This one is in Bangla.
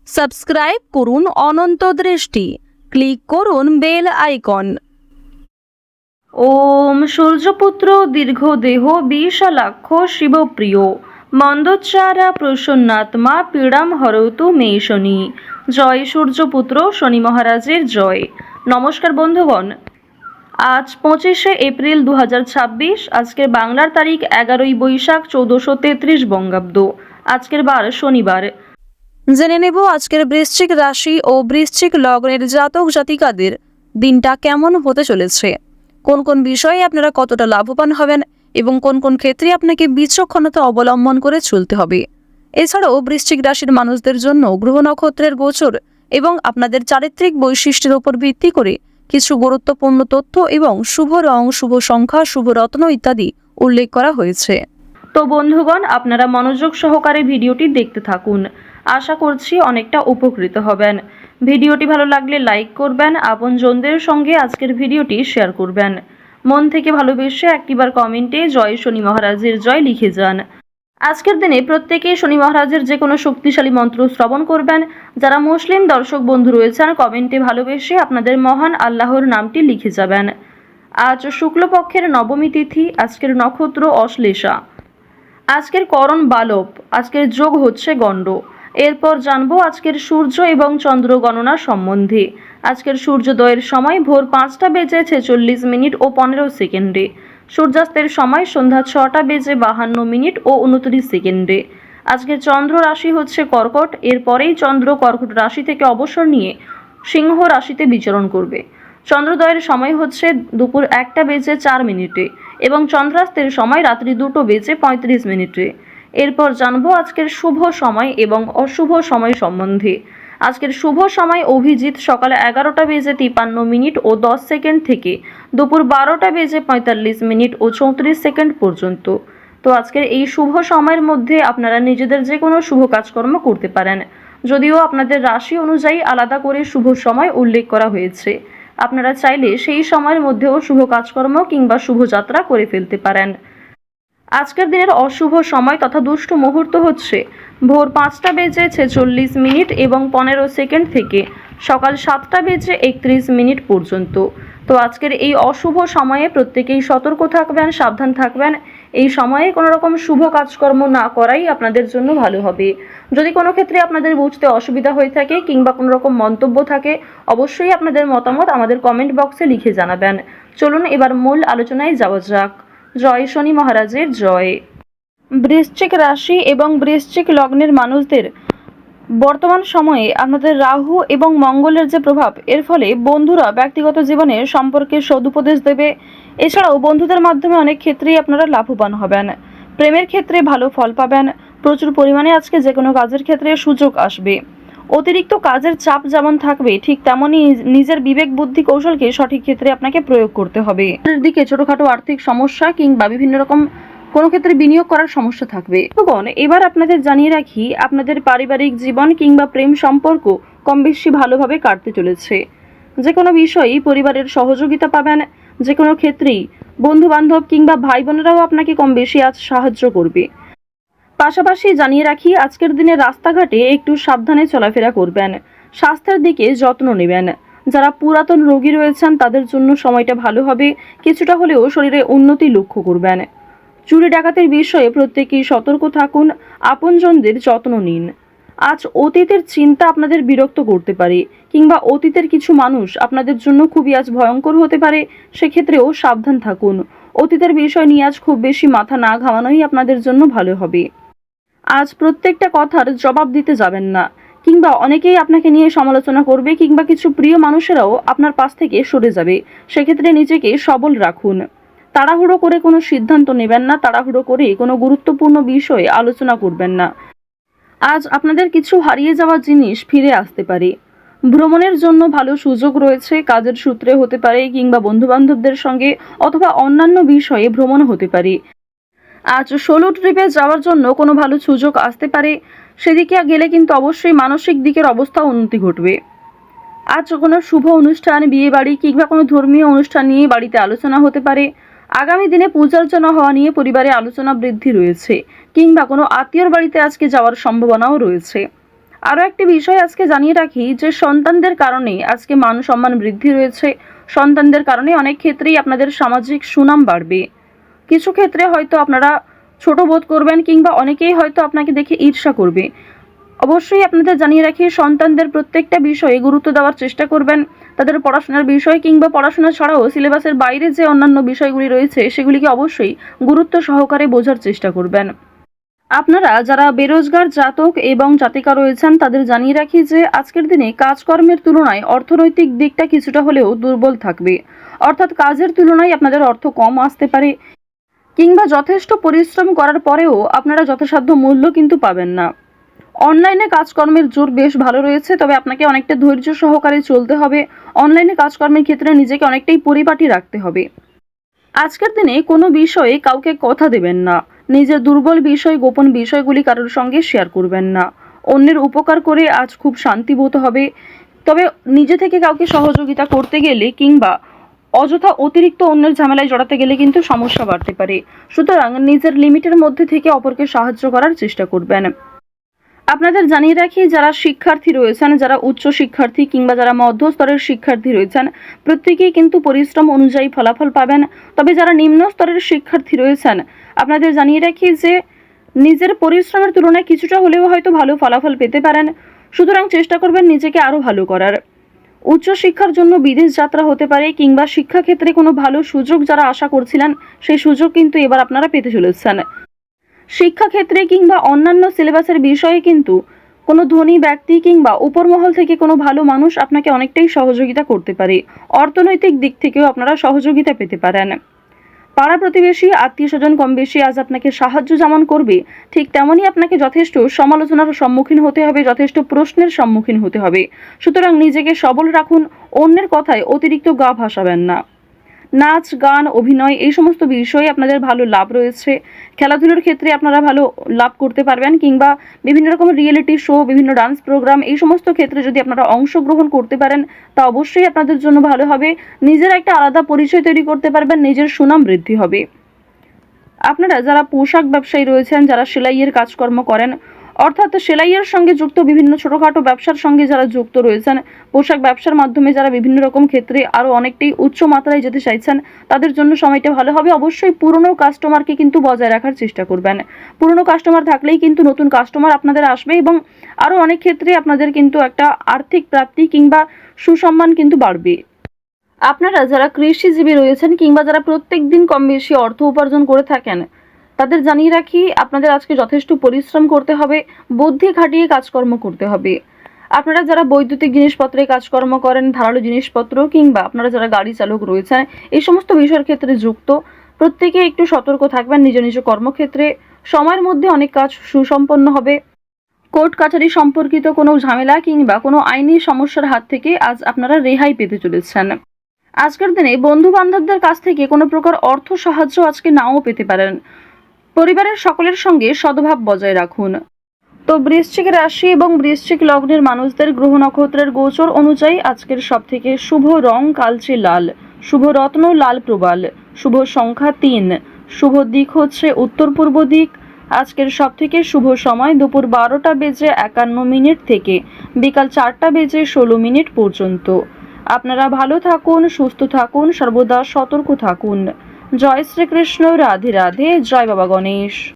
সাবস্ক্রাইব করুন অনন্ত দৃষ্টি, ক্লিক করুন বেল আইকন। ওম সূর্যপুত্র দীর্ঘদেহ বিশালাক্ষ শিবপ্রিয় মন্দোচ্চারা প্রসন্নাত্মা পীড়াম হরতু মে শনি। জয় সূর্যপুত্র শনি মহারাজের জয়। নমস্কার বন্ধুগণ, আজ 25শে এপ্রিল 2026। আজকের বাংলার তারিখ 11ই বৈশাখ 1433 বঙ্গাব্দ। আজকের বার শনিবার। জেনে নেব আজকের বৃশ্চিক রাশি ও বৃশ্চিক লগ্নের জাতক জাতিকাদের দিনটা কেমন হতে চলেছে, কোন কোন বিষয়ে আপনারা কতটা লাভবান হবেন এবং কোন কোন ক্ষেত্রে আপনাকে বিচক্ষণতা অবলম্বন করে চলতে হবে। এছাড়াও বৃশ্চিক রাশির মানুষদের জন্য গ্রহ নক্ষত্রের গোচর এবং আপনাদের চারিত্রিক বৈশিষ্ট্যের উপর ভিত্তি করে কিছু গুরুত্বপূর্ণ তথ্য এবং শুভ রং, শুভ সংখ্যা, শুভ রত্ন ইত্যাদি উল্লেখ করা হয়েছে। তো বন্ধুগণ, আপনারা মনোযোগ সহকারে ভিডিওটি দেখতে থাকুন। আশা করছি অনেকটা উপকৃত হবেন। ভিডিওটি ভালো লাগলে লাইক করবেন, আপনজনদের সঙ্গে আজকের ভিডিওটি শেয়ার করবেন। মন থেকে ভালোবেসে একটিবার কমেন্টে জয় শনি মহারাজের জয় লিখে যান। আজকের দিনে প্রত্যেকেই শনি মহারাজের যে কোনো শক্তিশালী মন্ত্র শ্রবণ করবেন। যারা মুসলিম দর্শক বন্ধু রয়েছেন, কমেন্টে ভালোবেসে আপনাদের মহান আল্লাহর নামটি লিখে যাবেন। আজ শুক্লপক্ষের নবমী তিথি, আজকের নক্ষত্র অশ্লেষা, আজকের করণ বালব, আজকের যোগ হচ্ছে গণ্ড। এরপর জানবো আজকের সূর্য এবং চন্দ্র গণনা সম্বন্ধে। আজকের সূর্যোদয়ের সময় ভোর 5টা বেজে 46 মিনিট ও 15 সেকেন্ডে, সূর্যাস্তের সময় সন্ধ্যা 6টা বেজে 52 মিনিট ও 29 সেকেন্ডে। আজকের চন্দ্র রাশি হচ্ছে কর্কট। এরপরেই চন্দ্র কর্কট রাশি থেকে অবসর নিয়ে সিংহ রাশিতে বিচরণ করবে। চন্দ্রোদয়ের সময় হচ্ছে দুপুর 1টা বেজে 4 মিনিটে এবং চন্দ্রাস্তের সময় রাত্রি 2টো বেজে 35 মিনিটে। এরপর জানবো আজকের শুভ সময় এবং অশুভ সময় সম্বন্ধে। আজকের শুভ সময় অভিজিৎ সকাল 11টা বেজে 53 মিনিট ও 10 সেকেন্ড থেকে দুপুর 12টা বেজে 45 মিনিট ও 34 সেকেন্ড পর্যন্ত। তো আজকের এই শুভ সময়ের মধ্যে আপনারা নিজেদের যে কোনো শুভ কাজকর্ম করতে পারেন, যদিও আপনাদের রাশি অনুযায়ী আলাদা করে শুভ সময় উল্লেখ করা হয়েছে। আপনারা চাইলে সেই সময়ের মধ্যেও শুভ কাজকর্ম কিংবা শুভযাত্রা করে ফেলতে পারেন। আজকের দিনের অশুভ সময় তথা দুষ্ট মুহূর্ত হচ্ছে ভোর 5টা বেজে 46 মিনিট এবং 15 সেকেন্ড থেকে সকাল 7টা বেজে 31 মিনিট পর্যন্ত। তো আজকের এই অশুভ সময়ে প্রত্যেকেই সতর্ক থাকবেন, সাবধান থাকবেন। এই সময়ে কোনো রকম শুভ কাজকর্ম না করাই আপনাদের জন্য ভালো হবে। যদি কোনো ক্ষেত্রে আপনাদের বুঝতে অসুবিধা হয়ে থাকে কিংবা কোনো রকম মন্তব্য থাকে, অবশ্যই আপনাদের মতামত আমাদের কমেন্ট বক্সে লিখে জানাবেন। চলুন এবার মূল আলোচনায় যাওয়া যাক। জয় শনি মহারাজের জয়। বৃশ্চিক রাশি এবং বৃশ্চিক লগ্নের মানুষদের বর্তমান সময়ে আপনাদের রাহু এবং মঙ্গলের যে প্রভাব, এর ফলে বন্ধুরা ব্যক্তিগত জীবনে সম্পর্কে সদুপদেশ দেবে। এছাড়াও বন্ধুদের মাধ্যমে অনেক ক্ষেত্রেই আপনারা লাভবান হবেন। প্রেমের ক্ষেত্রে ভালো ফল পাবেন। প্রচুর পরিমাণে আজকে যে কোনো কাজের ক্ষেত্রে সুযোগ আসবে। অতিরিক্ত কাজের চাপ যেমন থাকবে, ঠিক তেমনই নিজের বিবেক বুদ্ধি কৌশলকে সঠিক ক্ষেত্রে আপনাকে প্রয়োগ করতে হবে। এর দিকে ছোটখাটো আর্থিক সমস্যা কিংবা বিভিন্ন রকম কোনো ক্ষেত্রে বিনিয়োগ করার সমস্যা থাকবে। এবার আপনাদের জানিয়ে রাখি, আপনাদের পারিবারিক জীবন কিংবা প্রেম সম্পর্ক কম বেশি ভালোভাবে কাটতে চলেছে। যে কোনো বিষয়েই পরিবারের সহযোগিতা পাবেন। যে কোনো ক্ষেত্রেই বন্ধু বান্ধব কিংবা ভাই বোনেরাও আপনাকে কম বেশি আজ সাহায্য করবে। পাশাপাশি জানিয়ে রাখি, আজকের দিনে রাস্তাঘাটে একটু সাবধানে চলাফেরা করবেন। স্বাস্থ্যের দিকে যত্ন নেবেন। যারা পুরাতন রোগী রয়েছেন তাদের জন্য সময়টা ভালো হবে। কিছুটা হলেও শরীরে উন্নতি লক্ষ্য করবেন। চুরি ডাকাতির বিষয়ে প্রত্যেকেই সতর্ক থাকুন। আপনজনদের যত্ন নিন। আজ অতীতের চিন্তা আপনাদের বিরক্ত করতে পারে কিংবা অতীতের কিছু মানুষ আপনাদের জন্য খুবই আজ ভয়ঙ্কর হতে পারে। সেক্ষেত্রেও সাবধান থাকুন। অতীতের বিষয় নিয়ে আজ খুব বেশি মাথা না ঘামানোই আপনাদের জন্য ভালো হবে। আজ প্রত্যেকটা কথার জবাব দিতে যাবেন না, কিংবা অনেকেই আপনাকে নিয়ে সমালোচনা করবে কিংবা কিছু প্রিয় মানুষেরাও আপনার পাশ থেকে সরে যাবে। সেক্ষেত্রে নিজেকে সবল রাখুন। তাড়াহুড়ো করে কোনো সিদ্ধান্ত নেবেন না। তাড়াহুড়ো করে কোনো গুরুত্বপূর্ণ বিষয়ে আলোচনা করবেন না। আজ আপনাদের কিছু হারিয়ে যাওয়া জিনিস ফিরে আসতে পারে। ভ্রমণের জন্য ভালো সুযোগ রয়েছে। কাজের সূত্রে হতে পারে কিংবা বন্ধুবান্ধবদের সঙ্গে অথবা অন্যান্য বিষয়ে ভ্রমণ হতে পারে। আজ সোলো ট্রিপে যাওয়ার জন্য কোনো ভালো সুযোগ আসতে পারে। সেদিকে গেলে কিন্তু অবশ্যই মানসিক দিকের অবস্থা উন্নতি ঘটবে। আজ কোনো শুভ অনুষ্ঠান, বিয়ে বাড়ি কিংবা কোনো ধর্মীয় অনুষ্ঠান নিয়ে বাড়িতে আলোচনা হতে পারে। আগামী দিনে পূজার্চনা হওয়া নিয়ে পরিবারে আলোচনা বৃদ্ধি রয়েছে কিংবা কোনো আত্মীয়র বাড়িতে আজকে যাওয়ার সম্ভাবনাও রয়েছে। আরও একটি বিষয় আজকে জানিয়ে রাখি যে সন্তানদের কারণে আজকে মান সম্মান বৃদ্ধি রয়েছে। সন্তানদের কারণে অনেক ক্ষেত্রেই আপনাদের সামাজিক সুনাম বাড়বে। কিছু ক্ষেত্রে হয়তো আপনারা ছোট বোধ করবেন কিংবা অনেকেই হয়তো আপনাকে দেখে ঈর্ষা করবে। অবশ্যই আপনাদের জানিয়ে রাখি সন্তানদের প্রত্যেকটা বিষয়ে গুরুত্ব দেওয়ার চেষ্টা করবেন। তাদের পড়াশোনার বিষয় কিংবা পড়াশোনা ছাড়াও সিলেবাসের বাইরে যে অন্যান্য বিষয়গুলি রয়েছে সেগুলিকে অবশ্যই গুরুত্ব সহকারে বোঝার চেষ্টা করবেন। আপনারা যারা বেরোজগার জাতক এবং জাতিকা রয়েছেন তাদের জানিয়ে রাখি যে আজকের দিনে কাজকর্মের তুলনায় অর্থনৈতিক দিকটা কিছুটা হলেও দুর্বল থাকবে। অর্থাৎ কাজের তুলনায় আপনাদের অর্থ কম আসতে পারে কিংবা যথেষ্ট পরিশ্রম করার পরেও আপনারা যথাসাধ্য মূল্য কিন্তু পাবেন না। অনলাইনে কাজকর্মের জোর বেশ ভালো রয়েছে, তবে আপনাকে অনেকটা ধৈর্য সহকারে চলতে হবে। অনলাইনে কাজকর্মের ক্ষেত্রে নিজেকে অনেকটাই পরিপাটি রাখতে হবে। আজকের দিনে কোনো বিষয়ে কাউকে কথা দেবেন না। নিজের দুর্বল বিষয়, গোপন বিষয়গুলি কারোর সঙ্গে শেয়ার করবেন না। অন্যের উপকার করে আজ খুব শান্তি বোধ হবে। তবে নিজে থেকে কাউকে সহযোগিতা করতে গেলে কিংবা অযথা অতিরিক্ত অন্যের ঝামেলায় জড়াতে গেলে কিন্তু সমস্যা বাড়তে পারে। সুতরাং নিজের লিমিটের মধ্যে থেকে অপরকে সাহায্য করার চেষ্টা করবেন। আপনাদের জানিয়ে রাখি যারা শিক্ষার্থী রয়েছেন, যারা উচ্চ শিক্ষার্থী কিংবা যারা মধ্যস্তরের শিক্ষার্থী রয়েছেন প্রত্যেকেই কিন্তু পরিশ্রম অনুযায়ী ফলাফল পাবেন। তবে যারা নিম্ন স্তরের শিক্ষার্থী রয়েছেন আপনাদের জানিয়ে রাখি যে নিজের পরিশ্রমের তুলনায় কিছুটা হলেও হয়তো ভালো ফলাফল পেতে পারেন। সুতরাং চেষ্টা করবেন নিজেকে আরও ভালো করার। উচ্চশিক্ষার জন্য বিদেশ যাত্রা হতে পারে কিংবা শিক্ষাক্ষেত্রে কোনো ভালো সুযোগ যারা আশা করছিলেন সেই সুযোগ কিন্তু এবার আপনারা পেতে চলেছেন। শিক্ষাক্ষেত্রে কিংবা অন্যান্য সিলেবাসের বিষয়ে কিন্তু কোনো ধনী ব্যক্তি কিংবা উপরমহল থেকে কোনো ভালো মানুষ আপনাকে অনেকটাই সহযোগিতা করতে পারে। অর্থনৈতিক দিক থেকেও আপনারা সহযোগিতা পেতে পারেন। পাড়া প্রতিবেশী, আত্মীয় স্বজন কম বেশি আজ আপনাকে সাহায্য যেমন করবে, ঠিক তেমনই আপনাকে যথেষ্ট সমালোচনার সম্মুখীন হতে হবে, যথেষ্ট প্রশ্নের সম্মুখীন হতে হবে। সুতরাং নিজেকে সবল রাখুন, অন্যের কথায় অতিরিক্ত গা ভাসাবেন না। নাচ, গান, অভিনয় এই সমস্ত বিষয়ে আপনাদের ভালো লাভ রয়েছে। খেলাধুলোর ক্ষেত্রে আপনারা ভালো লাভ করতে পারবেন কিংবা বিভিন্ন রকমের রিয়েলিটি শো, বিভিন্ন ডান্স প্রোগ্রাম এই সমস্ত ক্ষেত্রে যদি আপনারা অংশগ্রহণ করতে পারেন তা অবশ্যই আপনাদের জন্য ভালো হবে। নিজের একটা আলাদা পরিচয় তৈরি করতে পারবেন, নিজের সুনাম বৃদ্ধি হবে। আপনারা যারা পোশাক ব্যবসায়ী রয়েছেন, যারা সেলাইয়ের কাজকর্ম করেন, অর্থাৎ সেলাইয়ের সঙ্গে যুক্ত বিভিন্ন ছোটোখাটো ব্যবসার সঙ্গে যারা যুক্ত রয়েছেন, পোশাক ব্যবসার মাধ্যমে যারা বিভিন্ন রকম ক্ষেত্রে আরও অনেকটাই উচ্চ মাত্রায় যেতে চাইছেন তাদের জন্য সময়টা ভালো হবে। অবশ্যই পুরনো কাস্টমারকে কিন্তু বজায় রাখার চেষ্টা করবেন। পুরনো কাস্টমার থাকলেই কিন্তু নতুন কাস্টমার আপনাদের আসবে এবং আরও অনেক ক্ষেত্রে আপনাদের কিন্তু একটা আর্থিক প্রাপ্তি কিংবা সুসম্মান কিন্তু বাড়বে। আপনারা যারা কৃষিজীবী রয়েছেন কিংবা যারা প্রত্যেক দিন কম বেশি অর্থ উপার্জন করে থাকেন তাদের জানিয়ে রাখি আপনাদের আজকে যথেষ্ট পরিশ্রম করতে হবে, বুদ্ধি খাটিয়ে কাজকর্ম করতে হবে। আপনারা যারা বৈদ্যুতিক জিনিসপত্রে কাজকর্ম করেন, ধারালো জিনিসপত্র কিংবা আপনারা যারা গাড়ি চালক রয়েছেন এই সমস্ত বিষয়ের ক্ষেত্রে যুক্ত, প্রত্যেকে একটু সতর্ক থাকবেন নিজ নিজ কর্মক্ষেত্রে। সময়ের মধ্যে অনেক কাজ সুসম্পন্ন হবে। কোর্ট কাছারি সম্পর্কিত কোনো ঝামেলা কিংবা কোনো আইনি সমস্যার হাত থেকে আজ আপনারা রেহাই পেতে চলেছেন। আজকের দিনে বন্ধু বান্ধবদের কাছ থেকে কোনো প্রকার অর্থ সাহায্য আজকে নাও পেতে পারেন। পরিবারের সকলের সঙ্গে সদ্ভাব বজায় রাখুন। তো বৃশ্চিক রাশি এবং বৃশ্চিক লগ্নের মানুষদের গ্রহ নক্ষত্রের গোচর অনুযায়ী আজকের সবথেকে শুভ রং কালচে লাল, শুভ রত্ন লাল প্রবাল, শুভ সংখ্যা 3, শুভ দিক হচ্ছে উত্তর পূর্ব দিক। আজকের সবথেকে শুভ সময় দুপুর 12:51 থেকে বিকাল 4:16 পর্যন্ত। আপনারা ভালো থাকুন, সুস্থ থাকুন, সর্বদা সতর্ক থাকুন। জয় শ্রীকৃষ্ণ, রাধে রাধে, জয় বাবা গণেশ।